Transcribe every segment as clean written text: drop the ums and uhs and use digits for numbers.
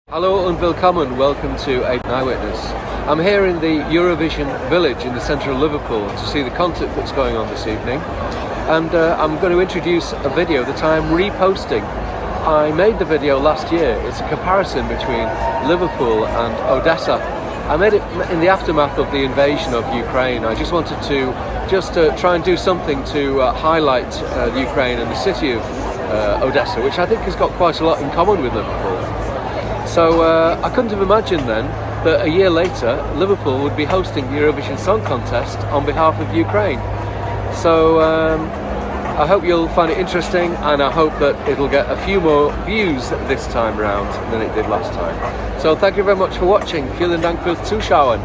Hello and welcome to A Eyewitness. I'm here in the Eurovision village in the centre of Liverpool to see the concert that's going on this evening, and I'm going to introduce a video that I'm reposting. I made the video last year. It's a comparison between Liverpool and Odessa. I made it in the aftermath of the invasion of Ukraine. I just wanted to try and do something to highlight the Ukraine and the city of Odessa, which I think has got quite a lot in common with Liverpool. So I couldn't have imagined then that a year later Liverpool would be hosting the Eurovision Song Contest on behalf of Ukraine. So I hope you'll find it interesting, and I hope that it'll get a few more views this time round than it did last time. So thank you very much for watching. Vielen Dank fürs Zuschauen.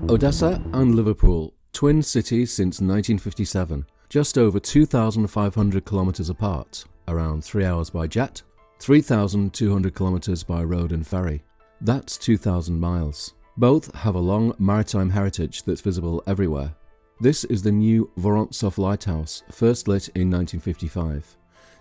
Odessa and Liverpool, twin cities since 1957. Just over 2,500 kilometres apart, around 3 hours by jet, 3,200 kilometres by road and ferry. That's 2,000 miles. Both have a long maritime heritage that's visible everywhere. This is the new Vorontsov Lighthouse, first lit in 1955.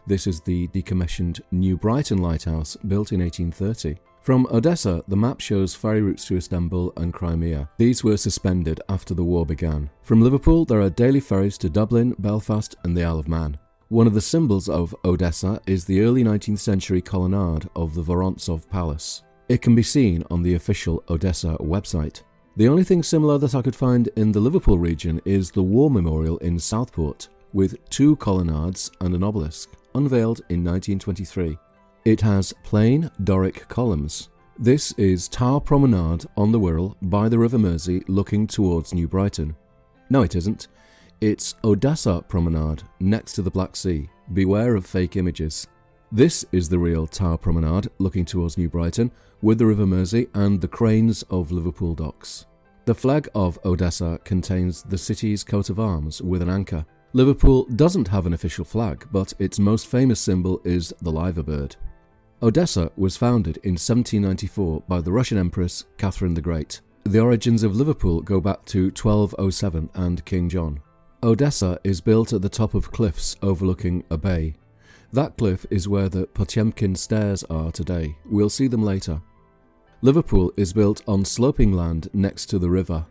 This is the decommissioned New Brighton Lighthouse, built in 1830. From Odessa, the map shows ferry routes to Istanbul and Crimea. These were suspended after the war began. From Liverpool, there are daily ferries to Dublin, Belfast and the Isle of Man. One of the symbols of Odessa is the early 19th century colonnade of the Vorontsov Palace. It can be seen on the official Odessa website. The only thing similar that I could find in the Liverpool region is the War Memorial in Southport, with 2 colonnades and an obelisk, unveiled in 1923. It has plain Doric columns. This is Tower Promenade on the Wirral by the River Mersey looking towards New Brighton. No, it isn't. It's Odessa Promenade next to the Black Sea. Beware of fake images. This is the real Tower Promenade looking towards New Brighton with the River Mersey and the cranes of Liverpool docks. The flag of Odessa contains the city's coat of arms with an anchor. Liverpool doesn't have an official flag, but its most famous symbol is the liver bird. Odessa was founded in 1794 by the Russian Empress Catherine the Great. The origins of Liverpool go back to 1207 and King John. Odessa is built at the top of cliffs overlooking a bay. That cliff is where the Potemkin stairs are today. We'll see them later. Liverpool is built on sloping land next to the river.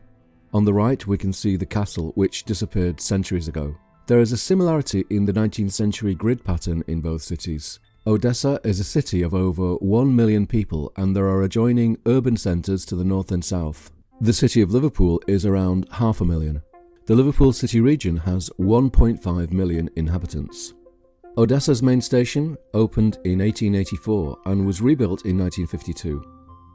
On the right we can see the castle, which disappeared centuries ago. There is a similarity in the 19th century grid pattern in both cities. Odessa is a city of over 1 million people, and there are adjoining urban centres to the north and south. The city of Liverpool is around 500,000. The Liverpool city region has 1.5 million inhabitants. Odessa's main station opened in 1884 and was rebuilt in 1952.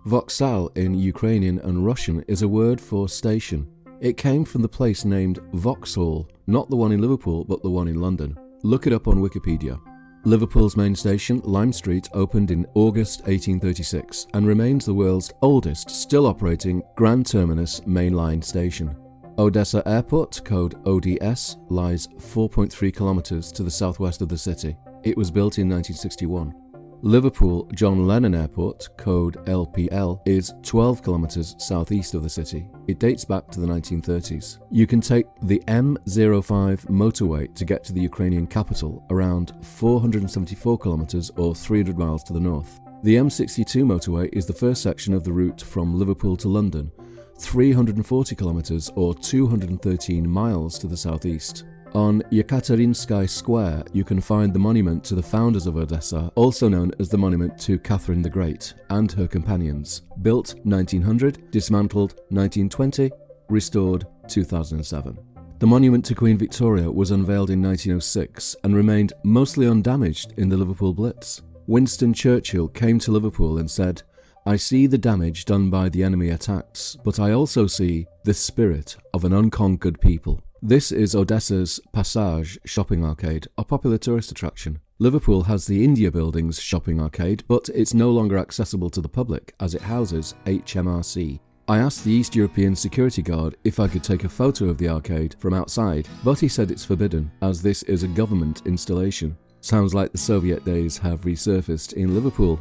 Voxal in Ukrainian and Russian is a word for station. It came from the place named Vauxhall, not the one in Liverpool but the one in London. Look it up on Wikipedia. Liverpool's main station, Lime Street, opened in August 1836 and remains the world's oldest still operating Grand Terminus mainline station. Odessa Airport, code ODS, lies 4.3 kilometres to the southwest of the city. It was built in 1961. Liverpool John Lennon Airport, code LPL, is 12 kilometres southeast of the city. It dates back to the 1930s. You can take the M05 motorway to get to the Ukrainian capital, around 474 kilometres or 300 miles to the north. The M62 motorway is the first section of the route from Liverpool to London, 340 kilometres or 213 miles to the southeast. On Yekaterinskaya Square, you can find the monument to the founders of Odessa, also known as the Monument to Catherine the Great and her companions. Built 1900, dismantled 1920, restored 2007. The monument to Queen Victoria was unveiled in 1906 and remained mostly undamaged in the Liverpool Blitz. Winston Churchill came to Liverpool and said, "I see the damage done by the enemy attacks, but I also see the spirit of an unconquered people." This is Odessa's Passage shopping arcade, a popular tourist attraction. Liverpool has the India Buildings shopping arcade, but it's no longer accessible to the public as it houses HMRC. I asked the East European security guard if I could take a photo of the arcade from outside, but he said it's forbidden, as this is a government installation. Sounds like the Soviet days have resurfaced in Liverpool.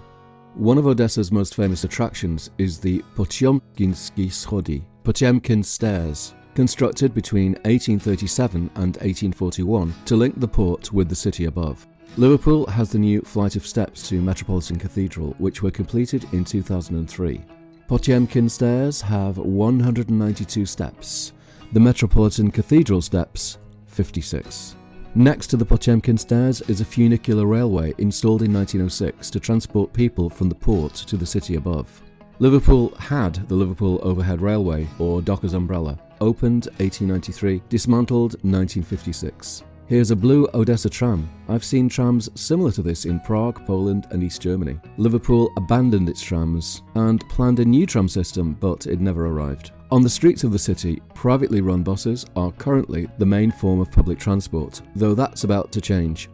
One of Odessa's most famous attractions is the Potyomkinsky Schody, Potemkin Stairs. constructed between 1837 and 1841 to link the port with the city above. Liverpool has the new flight of steps to Metropolitan Cathedral, which were completed in 2003. Potemkin Stairs have 192 steps. The Metropolitan Cathedral steps, 56. Next to the Potemkin Stairs is a funicular railway installed in 1906 to transport people from the port to the city above. Liverpool had the Liverpool Overhead Railway, or Docker's Umbrella, opened 1893, dismantled 1956. Here's a blue Odessa tram. I've seen trams similar to this in Prague, Poland and East Germany. Liverpool abandoned its trams and planned a new tram system, but it never arrived. On the streets of the city, privately run buses are currently the main form of public transport, though that's about to change.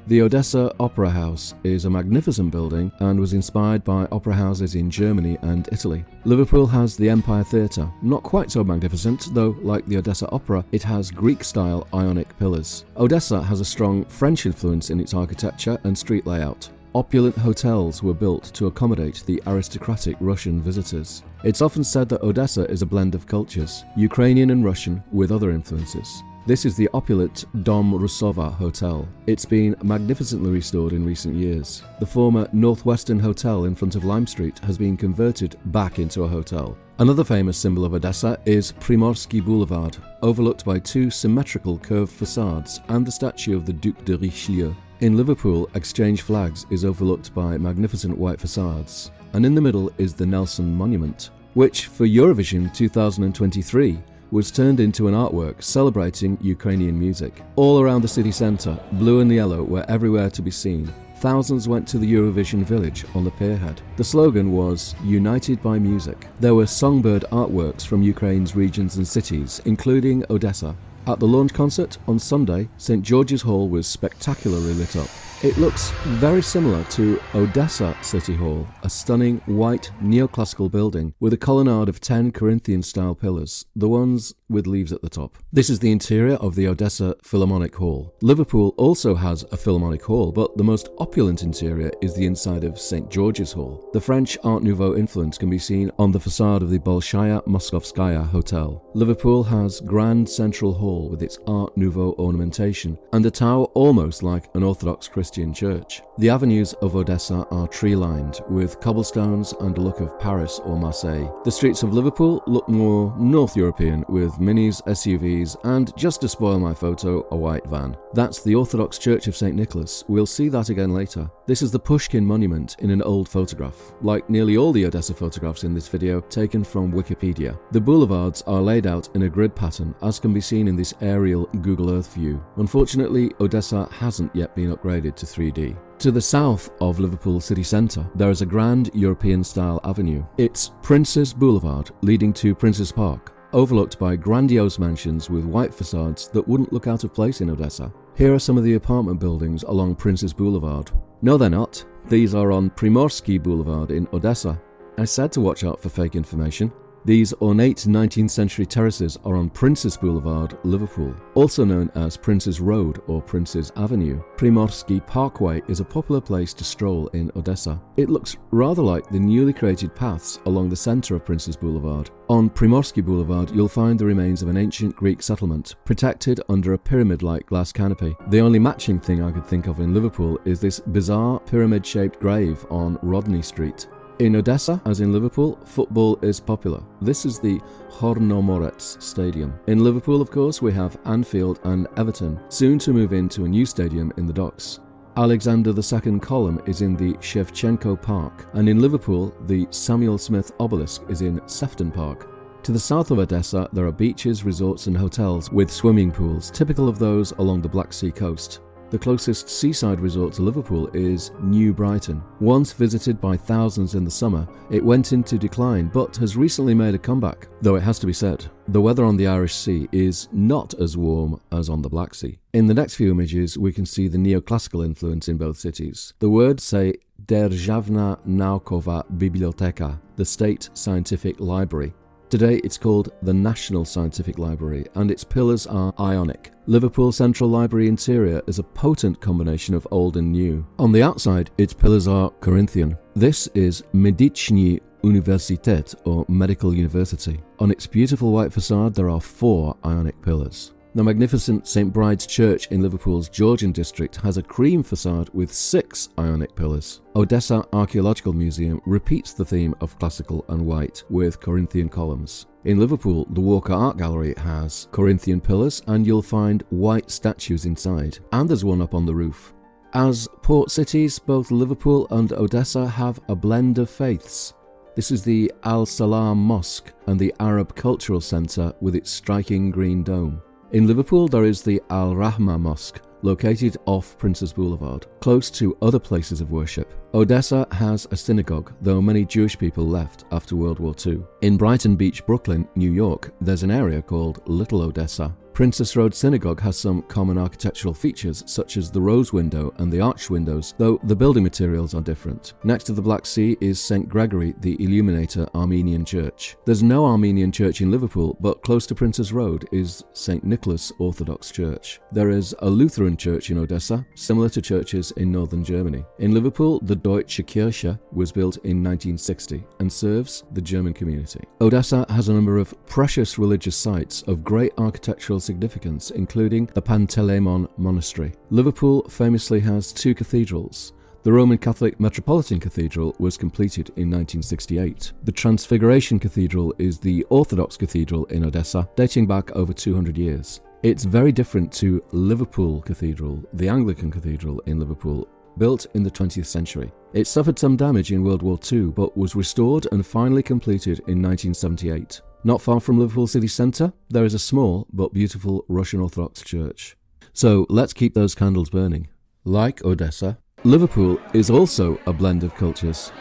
The Odessa Opera House is a magnificent building and was inspired by opera houses in Germany and Italy. Liverpool has the Empire Theatre, not quite so magnificent, though like the Odessa Opera, it has Greek-style Ionic pillars. Odessa has a strong French influence in its architecture and street layout. Opulent hotels were built to accommodate the aristocratic Russian visitors. It's often said that Odessa is a blend of cultures, Ukrainian and Russian, with other influences. This is the opulent Dom Rusova Hotel. It's been magnificently restored in recent years. The former Northwestern Hotel in front of Lime Street has been converted back into a hotel. Another famous symbol of Odessa is Primorsky Boulevard, overlooked by two symmetrical curved facades and the statue of the Duc de Richelieu. In Liverpool, Exchange Flags is overlooked by magnificent white facades, and in the middle is the Nelson Monument, which for Eurovision 2023 was turned into an artwork celebrating Ukrainian music. All around the city centre, blue and yellow were everywhere to be seen. Thousands went to the Eurovision village on the pierhead. The slogan was "United by Music." There were songbird artworks from Ukraine's regions and cities, including Odessa. At the launch concert on Sunday, St George's Hall was spectacularly lit up. It looks very similar to Odessa City Hall, a stunning white neoclassical building with a colonnade of 10 Corinthian-style pillars, the ones with leaves at the top. This is the interior of the Odessa Philharmonic Hall. Liverpool also has a Philharmonic Hall, but the most opulent interior is the inside of St George's Hall. The French Art Nouveau influence can be seen on the facade of the Bolshaya Moskovskaya Hotel. Liverpool has Grand Central Hall with its Art Nouveau ornamentation and a tower almost like an Orthodox Christian church. The avenues of Odessa are tree-lined, with cobblestones and a look of Paris or Marseille. The streets of Liverpool look more North European, with minis, SUVs, and, just to spoil my photo, a white van. That's the Orthodox Church of St Nicholas. We'll see that again later. This is the Pushkin Monument in an old photograph, like nearly all the Odessa photographs in this video taken from Wikipedia. The boulevards are laid out in a grid pattern, as can be seen in this aerial Google Earth view. Unfortunately, Odessa hasn't yet been upgraded to 3D. To the south of Liverpool city centre, there is a grand European-style avenue. It's Prince's Boulevard, leading to Prince's Park, overlooked by grandiose mansions with white facades that wouldn't look out of place in Odessa. Here are some of the apartment buildings along Prince's Boulevard. No, they're not. These are on Primorsky Boulevard in Odessa. I said to watch out for fake information. These ornate 19th century terraces are on Prince's Boulevard, Liverpool, also known as Prince's Road or Prince's Avenue. Primorsky Parkway is a popular place to stroll in Odessa. It looks rather like the newly created paths along the centre of Prince's Boulevard. On Primorsky Boulevard, you'll find the remains of an ancient Greek settlement, protected under a pyramid-like glass canopy. The only matching thing I could think of in Liverpool is this bizarre pyramid-shaped grave on Rodney Street. In Odessa, as in Liverpool, football is popular. This is the Hornomorets Stadium. In Liverpool, of course, we have Anfield and Everton, soon to move into a new stadium in the docks. Alexander II Column is in the Shevchenko Park, and in Liverpool, the Samuel Smith Obelisk is in Sefton Park. To the south of Odessa, there are beaches, resorts and hotels with swimming pools, typical of those along the Black Sea coast. The closest seaside resort to Liverpool is New Brighton. Once visited by thousands in the summer, it went into decline but has recently made a comeback. Though it has to be said, the weather on the Irish Sea is not as warm as on the Black Sea. In the next few images, we can see the neoclassical influence in both cities. The words say Держavna Naukova Biblioteka, the State Scientific Library. Today it's called the National Scientific Library, and its pillars are Ionic. Liverpool Central Library interior is a potent combination of old and new. On the outside, its pillars are Corinthian. This is Medichny Universität or Medical University. On its beautiful white facade there are 4 Ionic pillars. The magnificent St Bride's Church in Liverpool's Georgian district has a cream facade with 6 Ionic pillars. Odesa Archaeological Museum repeats the theme of classical and white with Corinthian columns. In Liverpool, the Walker Art Gallery has Corinthian pillars and you'll find white statues inside, and there's one up on the roof. As port cities, both Liverpool and Odesa have a blend of faiths. This is the Al Salam Mosque and the Arab Cultural Centre with its striking green dome. In Liverpool there is the Al Rahma Mosque, located off Princes Boulevard, close to other places of worship. Odesa has a synagogue, though many Jewish people left after World War II. In Brighton Beach, Brooklyn, New York, there's an area called Little Odessa. Princess Road Synagogue has some common architectural features such as the rose window and the arched windows, though the building materials are different. Next to the Black Sea is St Gregory the Illuminator Armenian Church. There's no Armenian church in Liverpool, but close to Princess Road is St Nicholas Orthodox Church. There is a Lutheran church in Odessa, similar to churches in northern Germany. In Liverpool, the Deutsche Kirche was built in 1960 and serves the German community. Odessa has a number of precious religious sites of great architectural significance, including the Panteleimon Monastery. Liverpool famously has 2 cathedrals. The Roman Catholic Metropolitan Cathedral was completed in 1968. The Transfiguration Cathedral is the Orthodox Cathedral in Odessa, dating back over 200 years. It's very different to Liverpool Cathedral, the Anglican Cathedral in Liverpool, built in the 20th century. It suffered some damage in World War II, but was restored and finally completed in 1978. Not far from Liverpool city centre, there is a small but beautiful Russian Orthodox church. So let's keep those candles burning. Like Odessa, Liverpool is also a blend of cultures.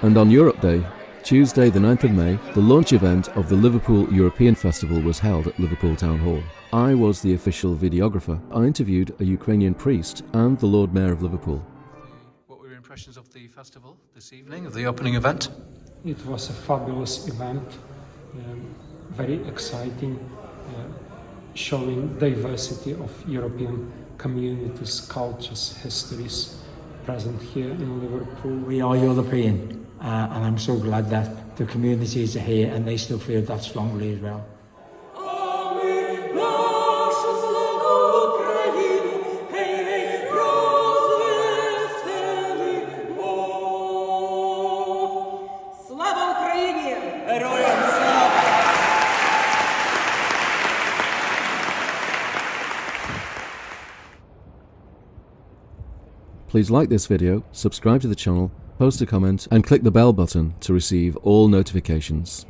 And on Europe Day, Tuesday the 9th of May, the launch event of the Liverpool European Festival was held at Liverpool Town Hall. I was the official videographer. I interviewed a Ukrainian priest and the Lord Mayor of Liverpool. What were your impressions of the festival this evening, of the opening event? It was a fabulous event, very exciting, showing diversity of European communities, cultures, histories present here in Liverpool. We are European, and I'm so glad that the communities are here and they still feel that strongly as well. Please like this video, subscribe to the channel, post a comment and click the bell button to receive all notifications.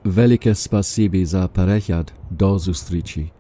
Велике спасибі за перегляд. До зустрічі.